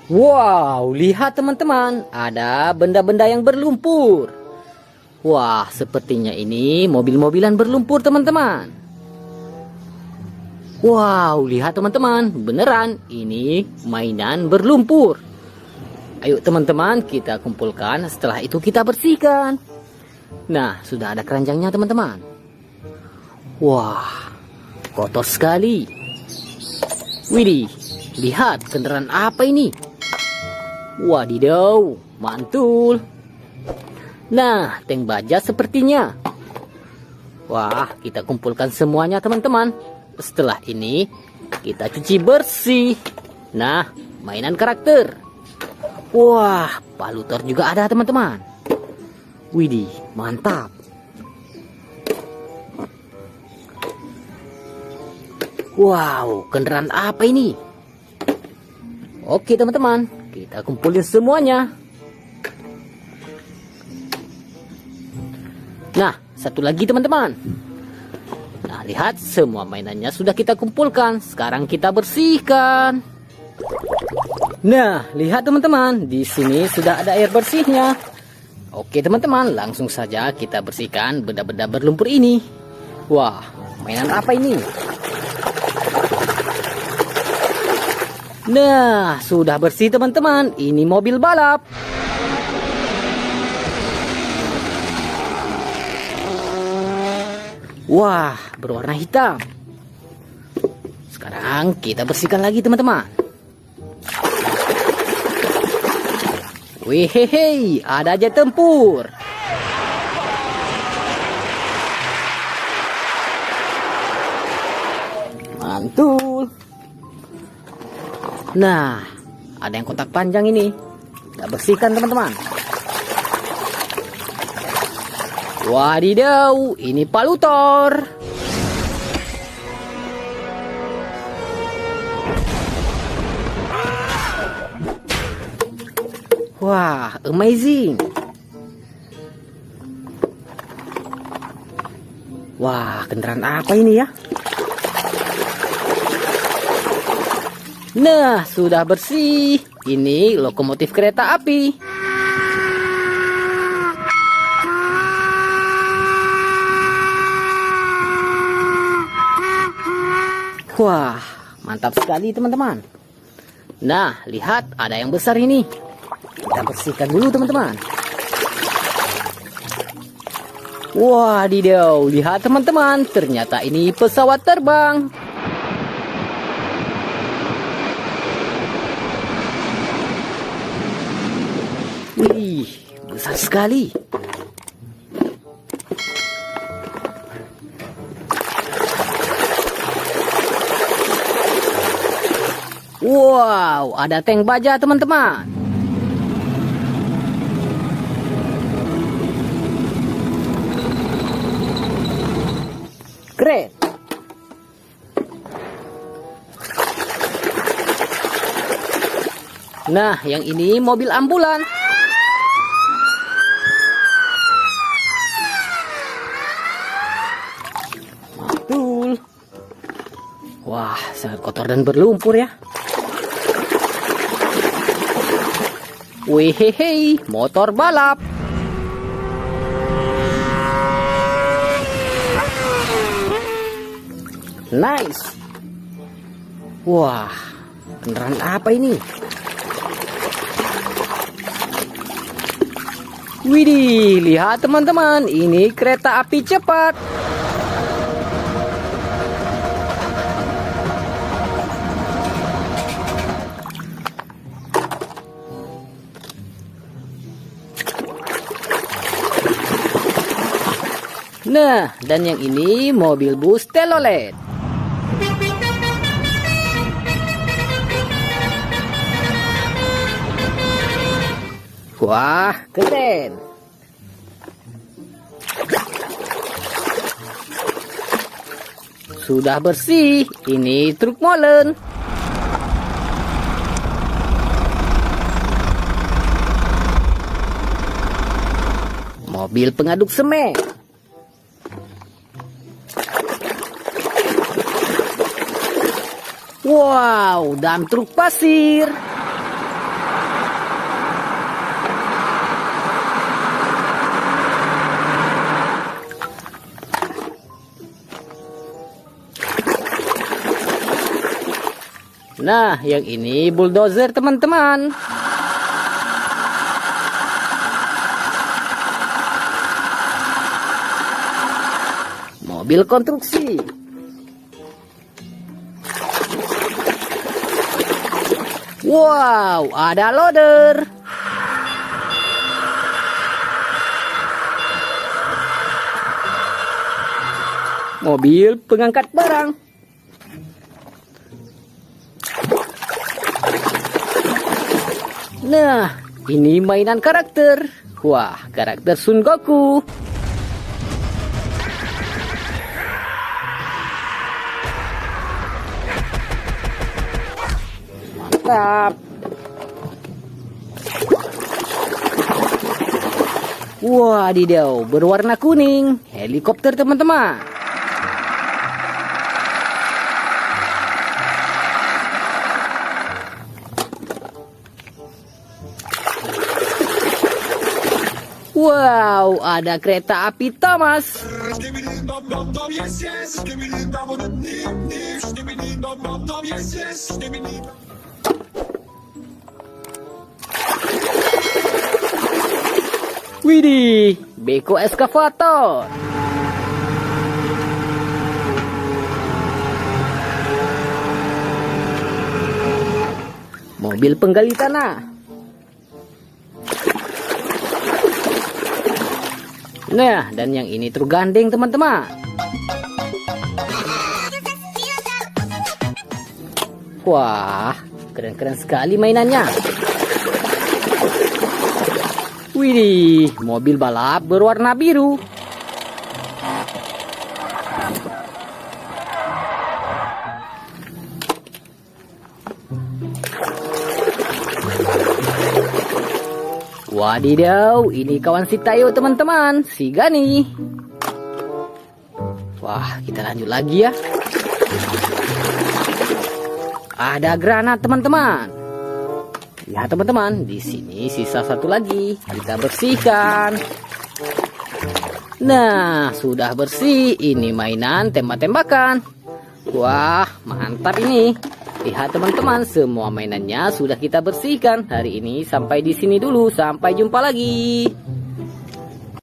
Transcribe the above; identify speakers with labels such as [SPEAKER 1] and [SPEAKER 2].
[SPEAKER 1] Wow, lihat teman-teman, ada benda-benda yang berlumpur. Wah, sepertinya ini mobil-mobilan berlumpur teman-teman. Wow, lihat teman-teman, beneran ini mainan berlumpur. Ayo teman-teman, kita kumpulkan, setelah itu kita bersihkan. Nah, sudah ada keranjangnya teman-teman. Wah, kotor sekali. Widih, lihat kendaraan apa ini? Wadidaw, mantul. Nah, tank baja sepertinya. Wah, kita kumpulkan semuanya teman-teman. Setelah ini, kita cuci bersih. Nah, mainan karakter. Wah, palutor juga ada teman-teman. Widih, mantap. Wow, kendaraan apa ini? Oke teman-teman, kita kumpulin semuanya. Nah, satu lagi teman-teman. Nah, lihat semua mainannya sudah kita kumpulkan. Sekarang kita bersihkan. Nah, lihat teman-teman, di sini sudah ada air bersihnya. Oke teman-teman, langsung saja kita bersihkan benda-benda berlumpur ini. Wah, mainan apa ini? Nah, sudah bersih teman-teman. Ini mobil balap. Wah, berwarna hitam. Sekarang kita bersihkan lagi teman-teman. Wehehe, ada jet tempur. Mantul. Nah, ada yang kotak panjang ini. Kita bersihkan teman-teman. Wadidaw, ini palutor. Wah, amazing. Wah, kendaraan apa ini ya? Nah, sudah bersih. Ini lokomotif kereta api. Wah, mantap sekali teman-teman. Nah, lihat ada yang besar ini. Kita bersihkan dulu teman-teman. Wadidaw, lihat teman-teman. Ternyata ini pesawat terbang. Wih, besar sekali. Wow, ada tank baja teman-teman. Keren. Nah, yang ini mobil ambulan. Mantul. Wah, sangat kotor dan berlumpur ya. Wehehe, motor balap. Nice. Wah, kendaraan apa ini? Widih, lihat teman-teman, ini kereta api cepat. Nah, dan yang ini mobil bus telolet. Wah, keren. Sudah bersih, ini truk molen. Mobil pengaduk semen. Wow, dump truk pasir. Nah, yang ini bulldozer teman-teman. Mobil konstruksi. Wow, ada loader. Mobil pengangkat barang. Nah, ini mainan karakter. Wah, karakter Son Goku. Mantap. Wadidaw, berwarna kuning. Helikopter teman-teman. Wow, ada kereta api Thomas. Widih, beko eskavator. Mobil penggali tanah. Nah, dan yang ini truk gandeng teman-teman. Wah, keren-keren sekali mainannya. Widih, mobil balap berwarna biru. Wadidaw, ini kawan si Tayo teman-teman, si Gani. Wah, kita lanjut lagi ya. Ada granat teman-teman. Ya teman-teman, di sini sisa satu lagi. Kita bersihkan. Nah, sudah bersih. Ini mainan tembak-tembakan. Wah, mantap ini. Lihat teman-teman, semua mainannya sudah kita bersihkan. Hari ini sampai di sini dulu. Sampai jumpa lagi.